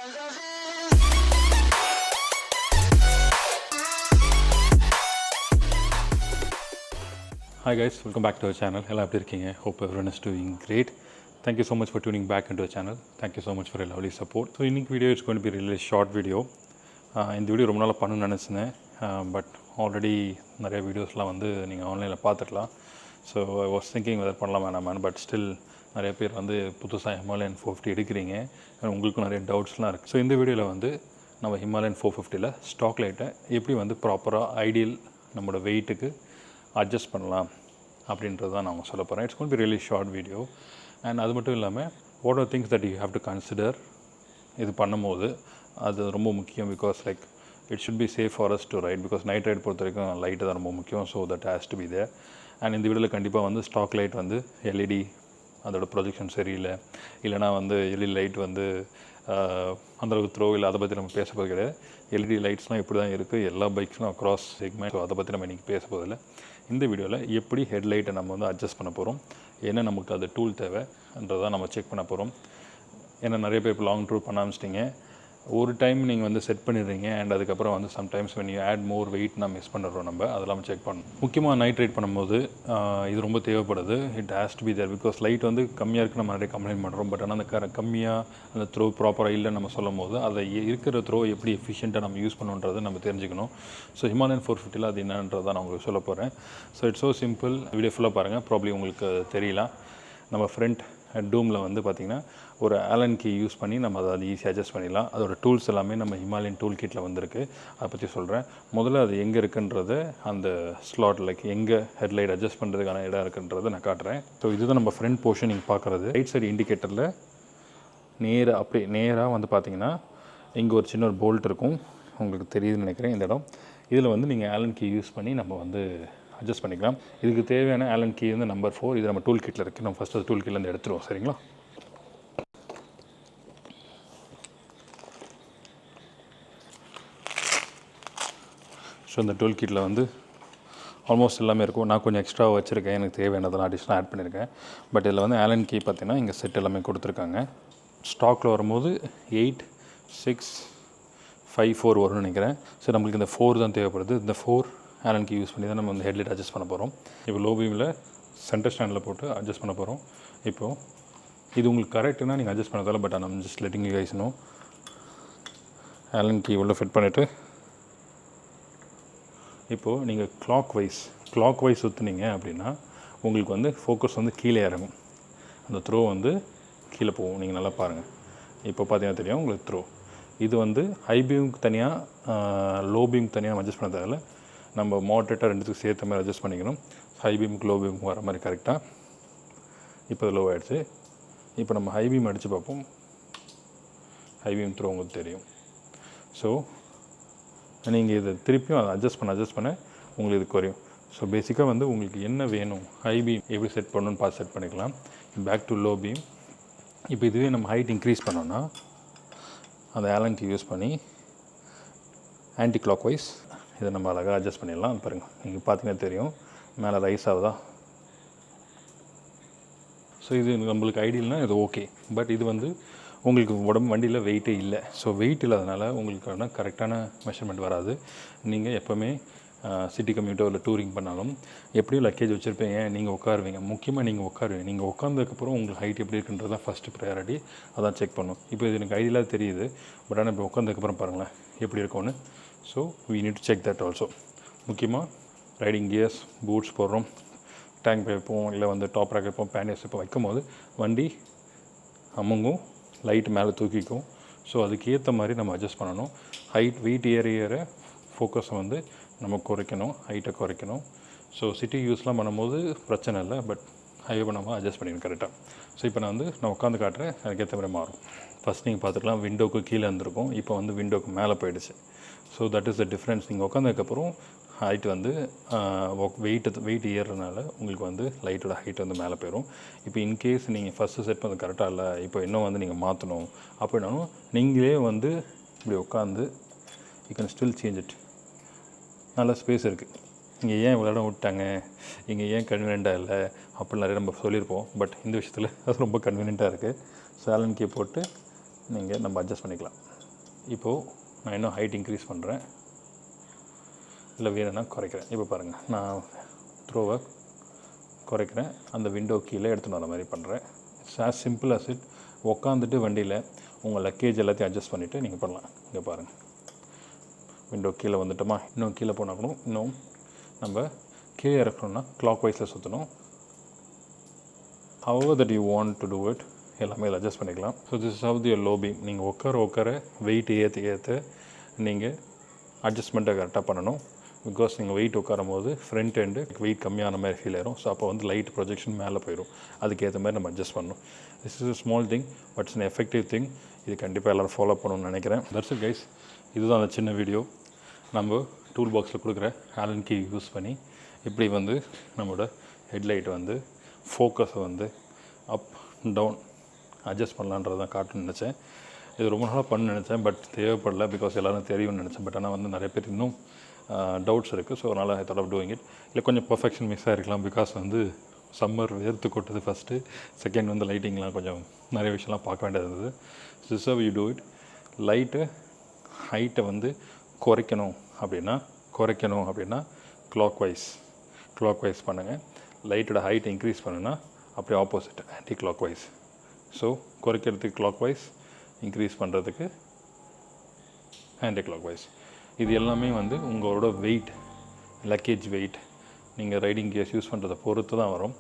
Hi guys, welcome back to our channel. Hello, hope everyone is doing great. Thank you so much for tuning back into our channel. Thank you so much for your lovely support. So in this video it's going to be a really short video. இந்த video ரொம்ப நாளாக பண்ணணும்னு நினச்சினேன், but already நிறைய வீடியோஸ்லாம் வந்து நீங்கள் ஆன்லைனில் பார்த்துக்கலாம். So I was thinking whether பண்ணலாம் வேணாமான்னு, பட் ஸ்டில் நிறைய பேர் வந்து புதுசாக ஹிமாலயன் 450 எடுக்கிறீங்க, உங்களுக்கும் நிறைய டவுட்ஸ்லாம் இருக்குது. ஸோ இந்த வீடியோவில் வந்து நம்ம ஹிமாலயன் 450ல் ஸ்டாக் லைட்டை எப்படி வந்து ப்ராப்பராக ஐடியல் நம்மளோட வெயிட்டுக்கு அட்ஜஸ்ட் பண்ணலாம் அப்படின்றது தான் நான் சொல்ல போகிறேன். It's gonna be really short video. And அது மட்டும் இல்லாமல் what are things that you have to consider இது பண்ணும்போது அது ரொம்ப முக்கியம். Because like it should be safe for us to ride, because night ride பொறுத்த வரைக்கும் லைட்டு தான் ரொம்ப முக்கியம். So that has to be there. And இந்த வீடியோவில் கண்டிப்பாக வந்து ஸ்டாக் லைட் வந்து எல்இடி அதோட ப்ரொஜெக்ஷன் சரியில்லை, இல்லைனா வந்து எல்இடி லைட் வந்து அந்தளவுக்கு த்ரோ இல்லை, அதை பற்றி நம்ம பேச போது கிடையாது. எல்இடி லைட்ஸ்லாம் இப்படி தான் இருக்குது எல்லா பைக்ஸ்லாம் அக்ராஸ் செக்மெண்ட். ஸோ அதை பற்றி நம்ம இன்றைக்கி பேச போதில்லை. இந்த வீடியோவில் எப்படி ஹெட்லைட்டை நம்ம வந்து அட்ஜஸ்ட் பண்ண போகிறோம், என்ன நமக்கு அது டூல் தேவைன்றதான் நம்ம செக் பண்ண போகிறோம். ஏன்னா நிறைய பேர் இப்போ லாங் டூர் பண்ண ஆரம்பிச்சிட்டிங்க, ஒரு டைம் நீங்கள் வந்து செட் பண்ணிடுறீங்க. அண்ட் அதுக்கப்புறம் வந்து sometimes when you add more weight நான் மிஸ் பண்ணிடுறோம். நம்ம அதெல்லாம் செக் பண்ணணும். முக்கியமாக நைட் ரைட் பண்ணும்போது இது ரொம்ப தேவைப்படுது. It has to be there. Because light வந்து கம்மியாக இருக்குது, நம்ம நிறைய கம்ப்ளைண்ட் பண்ணுறோம். பட் ஆனால் அந்த கம்மியாக அந்த த்ரோ ப்ராப்பராக இல்லைன்னு நம்ம சொல்லும் போது அதை இருக்கிற த்ரோ எப்படி எஃபிஷியண்ட்டாக நம்ம யூஸ் பண்ணுன்றதை நம்ம தெரிஞ்சுக்கணும். ஸோ ஹிமாலயன் 450ல் அது என்னன்றதை நான் உங்களுக்கு சொல்ல போகிறேன். So it's so simple. Video ஃபுல்லாக பாருங்கள், ப்ராப்ளி உங்களுக்கு தெரியலாம். நம்ம ஃப்ரண்ட் டூமில் வந்து பார்த்திங்கன்னா ஒரு ஆலன் கீ யூஸ் பண்ணி நம்ம அதை ஈஸியாக அட்ஜஸ்ட் பண்ணிடலாம். அதோட டூல்ஸ் எல்லாமே நம்ம ஹிமாலயன் டூல் கிட்டில் வந்திருக்கு. அதை பற்றி சொல்கிறேன். முதல்ல அது எங்கே இருக்குன்றது, அந்த ஸ்லாட் லைக் எங்கே ஹெட்லைட் அட்ஜஸ்ட் பண்ணுறதுக்கான இடம் இருக்குன்றதை நான் காட்டுறேன். ஸோ இதுதான் நம்ம ஃப்ரண்ட் போர்ஷன். நீங்கள் பார்க்குறது ரைட் சைடு இண்டிகேட்டரில் அப்படியே நேராக வந்து பார்த்திங்கன்னா இங்கே ஒரு சின்ன ஒரு போல்ட் இருக்கும், உங்களுக்கு தெரியுதுன்னு நினைக்கிறேன் இந்த இடம். இதில் வந்து நீங்கள் ஆலன் கீ யூஸ் பண்ணி நம்ம வந்து அட்ஜஸ்ட் பண்ணிக்கலாம். இதுக்கு தேவையான ஆலன் கீ வந்து நம்பர் 4. இது நம்ம டூல் கிட்டில் இருக்குது. நம்ம ஃபஸ்ட்டு டூல் கிட்லேருந்து எடுத்துருவோம். சரிங்களா? ஸோ இந்த டூல் கிட்டில் வந்து ஆல்மோஸ்ட் எல்லாமே இருக்கும். நான் கொஞ்சம் எக்ஸ்ட்ரா வச்சுருக்கேன், எனக்கு தேவையானதெல்லாம் அடிஷ்னலாக ஆட் பண்ணியிருக்கேன். பட் இதில் வந்து ஆலன் கீ பார்த்திங்கன்னா இங்கே செட் எல்லாமே கொடுத்துருக்காங்க. ஸ்டாக்கில் வரும்போது 8, 6, 5, 4 வரும்னு நினைக்கிறேன். ஸோ நம்மளுக்கு இந்த 4 தான் தேவைப்படுது. இந்த 4 ஆலன் கீ யூஸ் பண்ணி தான் நம்ம வந்து ஹெட்லைட் அட்ஜஸ்ட் பண்ண போகிறோம். இப்போ லோ பீமில் சென்டர் ஸ்டாண்டில் போட்டு அட்ஜஸ்ட் பண்ண போகிறோம். இப்போது இது உங்களுக்கு கரெக்டுனா நீங்கள் அட்ஜஸ்ட் பண்ணதால, பட் நம்ம just letting you guys know. Allen key உள்ள ஃபிட் பண்ணிவிட்டு இப்போது நீங்கள் கிளாக் வைஸ் சுற்றுனீங்க அப்படின்னா உங்களுக்கு வந்து ஃபோக்கஸ் வந்து கீழே இறங்கும், அந்த த்ரோ வந்து கீழே போகும். நீங்கள் நல்லா பாருங்கள். இப்போ பார்த்தீங்கன்னா தெரியும் உங்களுக்கு த்ரோ. இது வந்து ஹை பீமுக்கு தனியாக லோ பீமுக்கு தனியாக அட்ஜஸ்ட் பண்ண தேவையில்ல. நம்ம மாட்ரேட்டாக ரெண்டுத்துக்கு சேர்த்த மாதிரி அட்ஜஸ்ட் பண்ணிக்கணும். ஹை பீமுக்கு லோ பீமுக்கு வர மாதிரி கரெக்டாக. இப்போ அது லோ ஆகிடுச்சு. இப்போ நம்ம ஹை பீம் அடித்து பார்ப்போம். ஹை பீம் த்ரோ உங்களுக்கு தெரியும். ஸோ நீங்கள் இதை திருப்பியும் அதை அட்ஜஸ்ட் பண்ண உங்களுக்கு இது குறையும். ஸோ பேசிக்காக வந்து உங்களுக்கு என்ன வேணும், ஹை பீம் எப்படி செட் பண்ணணும்னு பார்த்து செட் பண்ணிக்கலாம். Back to low beam. இப்போ இதுவே நம்ம ஹைட் இன்க்ரீஸ் பண்ணோன்னா அந்த ஆலன் கீ யூஸ் பண்ணி ஆன்டி கிளாக் வைஸ் இதை நம்ம அழகாக அட்ஜஸ்ட் பண்ணிடலாம். பாருங்கள், நீங்கள் பார்த்தீங்கன்னா தெரியும் மேலே ரைஸ் ஆகுதா. ஸோ இது நம்மளுக்கு ஐடியல்னால் இது ஓகே. பட் இது வந்து உங்களுக்கு வண்டியில் வெயிட்டே இல்லை. ஸோ வெயிட் இல்லாதனால உங்களுக்கான கரெக்டான மெஷர்மெண்ட் வராது. நீங்கள் எப்போவுமே சிட்டி கம்யூட்டோ இல்லை டூரிங் பண்ணாலும் எப்படியும் லக்கேஜ் வச்சுருப்பீங்க, நீங்கள் உட்காருவீங்க. முக்கியமாக நீங்கள் உட்காருவீங்க. நீங்கள் உட்காந்ததுக்கப்புறம் உங்களுக்கு ஹைட் எப்படி இருக்குன்றது தான் ஃபஸ்ட்டு ப்ரையாரிட்டி. அதான் செக் பண்ணும். இப்போ இது எனக்கு ஐடியலாக தெரியுது, பட் ஆனால் இப்போ உட்காந்ததுக்கப்புறம் பாருங்களேன் எப்படி இருக்கும்னு. So we need to check that also. முக்கியமாக ரைடிங் கியர்ஸ், பூட்ஸ் போடுறோம், டேங்க் வைப்போம், இல்லை வந்து டாப் ரேக் வைப்போம், பேண்டியர்ஸ் வைப்போம். வைக்கும் போது வண்டி அமுங்கும், லைட் மேலே தூக்கிக்கும். ஸோ அதுக்கு ஏற்ற மாதிரி நம்ம அட்ஜஸ்ட் பண்ணணும். ஹைட் வெயிட் ஏற ஃபோக்கஸை வந்து நம்ம குறைக்கணும், ஹைட்டை குறைக்கணும். ஸோ சிட்டி யூஸ்லாம் பண்ணும்போது பிரச்சனை இல்லை, பட் ஹைவே நம்ம அட்ஜஸ்ட் பண்ணிக்கணும் கரெக்டாக. ஸோ இப்போ நான் உட்காந்து காட்டுறேன், அதுக்கு ஏற்ற மாதிரி மாறும். ஃபஸ்ட் நீங்கள் பார்த்துக்கலாம் விண்டோக்கு கீழே இருந்திருக்கும், இப்போ வந்து விண்டோக்கு மேலே போயிடுச்சு. So that is the difference. நீங்கள் உட்காந்ததுக்கப்புறம் ஹைட் வந்து வெயிட் ஏறுறதுனால உங்களுக்கு வந்து லைட்டோட ஹைட் வந்து மேலே போயிடும். இப்போ இன்கேஸ் நீங்கள் ஃபஸ்ட்டு செட் பண்ணது கரெக்டாக இல்லை, இப்போ இன்னும் வந்து நீங்கள் மாற்றணும் அப்படின்னாலும் நீங்களே வந்து இப்படி உட்காந்து you can still change it. நல்ல ஸ்பேஸ் இருக்குது. இங்கே ஏன் இவ்வளோ இடம் விட்டாங்க, இங்கே ஏன் கன்வீனியண்ட்டாக இல்லை அப்படின்னு நிறைய நம்ம சொல்லியிருப்போம். பட் இந்த விஷயத்தில் அது ரொம்ப கன்வீனியண்ட்டாக இருக்குது. ஆலன் கீ போட்டு நீங்கள் நம்ம அட்ஜஸ்ட் பண்ணிக்கலாம். இப்போது நான் இன்னும் ஹைட் இன்க்ரீஸ் பண்ணுறேன், இல்லை வேணும்னா குறைக்கிறேன். இப்போ பாருங்கள், நான் த்ரோவை குறைக்கிறேன், அந்த விண்டோ கீழே எடுத்துன்னு வர மாதிரி பண்ணுறேன். It's as simple as it. உட்காந்துட்டு வண்டியில் உங்கள் லக்கேஜ் எல்லாத்தையும் அட்ஜஸ்ட் பண்ணிவிட்டு நீங்கள் பண்ணலாம். இங்கே பாருங்கள், விண்டோ கீழே வந்துட்டோமா, இன்னும் கீழே போனால் கூட இன்னும் நம்ம கீழே இறக்கணும்னா கிளாக் வைஸில் சுற்றணும். however that you want to do it எல்லாமே அட்ஜஸ்ட் பண்ணிக்கலாம். So this is how the low beam. நீங்கள் உட்கார வெயிட் ஏற்ற நீங்கள் அட்ஜஸ்ட்மெண்ட்டை கரெக்டாக பண்ணணும். பிகாஸ் நீங்கள் வெயிட் உட்காரும் போது ஃப்ரண்ட் எண்டு வெயிட் கம்மியான மாதிரி ஃபீல் ஆயிரும். ஸோ அப்போ வந்து லைட் ப்ரொஜெக்ஷன் மேலே போயிடும். அதுக்கேற்ற மாதிரி நம்ம அட்ஜஸ்ட் பண்ணணும். This is a small thing but it's an effective thing. இது கண்டிப்பாக எல்லோரும் ஃபாலோ பண்ணணும்னு நினைக்கிறேன். That's it guys. இதுதான் அந்த சின்ன வீடியோ. நம்ம டூல் பாக்ஸில் கொடுக்குற ஆலன் கீ யூஸ் பண்ணி இப்படி வந்து நம்மளோட ஹெட்லைட் வந்து ஃபோக்கஸை வந்து அப் டவுன் அட்ஜஸ்ட் பண்ணலான்றது தான் காட்டணும்னு நினச்சேன். இது ரொம்ப நாளாக பண்ண நினச்சேன், பட் தேவைப்படல. பிகாஸ் எல்லோரும் தெரியும்னு நினச்சேன். பட் ஆனால் வந்து நிறைய பேர் இன்னும் டவுட்ஸ் இருக்குது. ஸோ அதனால் I thought of doing it. இல்லை கொஞ்சம் பர்ஃபெக்ஷன் மிஸ் ஆகிருக்கலாம். பிகாஸ் வந்து சம்மர் வேர்த்து கொட்டது ஃபஸ்ட்டு, செகண்ட் வந்து லைட்டிங்லாம் கொஞ்சம் நிறைய விஷயம்லாம் பார்க்க வேண்டியது இருந்தது. This how you do it. Light ஹைட்டை வந்து குறைக்கணும் அப்படின்னா கிளாக் வைஸ் பண்ணுங்கள். லைட்டோட ஹைட் இன்க்ரீஸ் பண்ணுன்னா அப்படியே opposite, anticlockwise. So குறைக்கிறதுக்கு கிளாக் வைஸ், இன்க்ரீஸ் பண்ணுறதுக்கு ஆன்டி கிளாக் வைஸ். இது எல்லாமே வந்து உங்களோட வெயிட், லக்கேஜ் வெயிட், நீங்கள் ரைடிங் கியர்ஸ் யூஸ் பண்ணுறதை பொறுத்து தான் வரும்.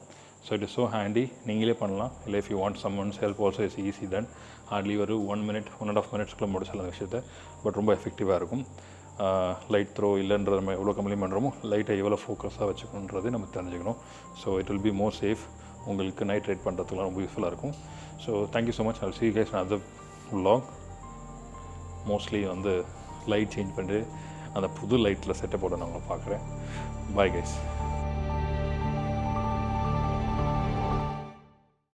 So it is so handy. நீங்களே பண்ணலாம். இல்லை if you want someone's help also is easy then. Hardly ஒரு 1 minute 1.5 minutes முடிச்சலாம் விஷயத்தை. பட் ரொம்ப எஃபெக்டிவாக இருக்கும். லைட் த்ரோ இல்லைன்றது நம்ம எவ்வளோ கம்ப்ளைண்ட் பண்ணுறோமோ லைட்டை எவ்வளோ ஃபோக்கஸாக வச்சுக்கணுன்றது நம்ம தெரிஞ்சுக்கணும். So it will be more safe. உங்களுக்கு நைட் ரைட் பண்ணுறதுக்குலாம் ரொம்ப யூஸ்ஃபுல்லாக இருக்கும். So thank you so much. I will see you guys in another vlog. Mostly வந்து லைட் சேஞ்ச் பண்ணிட்டு அந்த புது லைட்டில் செட்டப் போட நான் உங்களை பார்க்குறேன். Bye guys.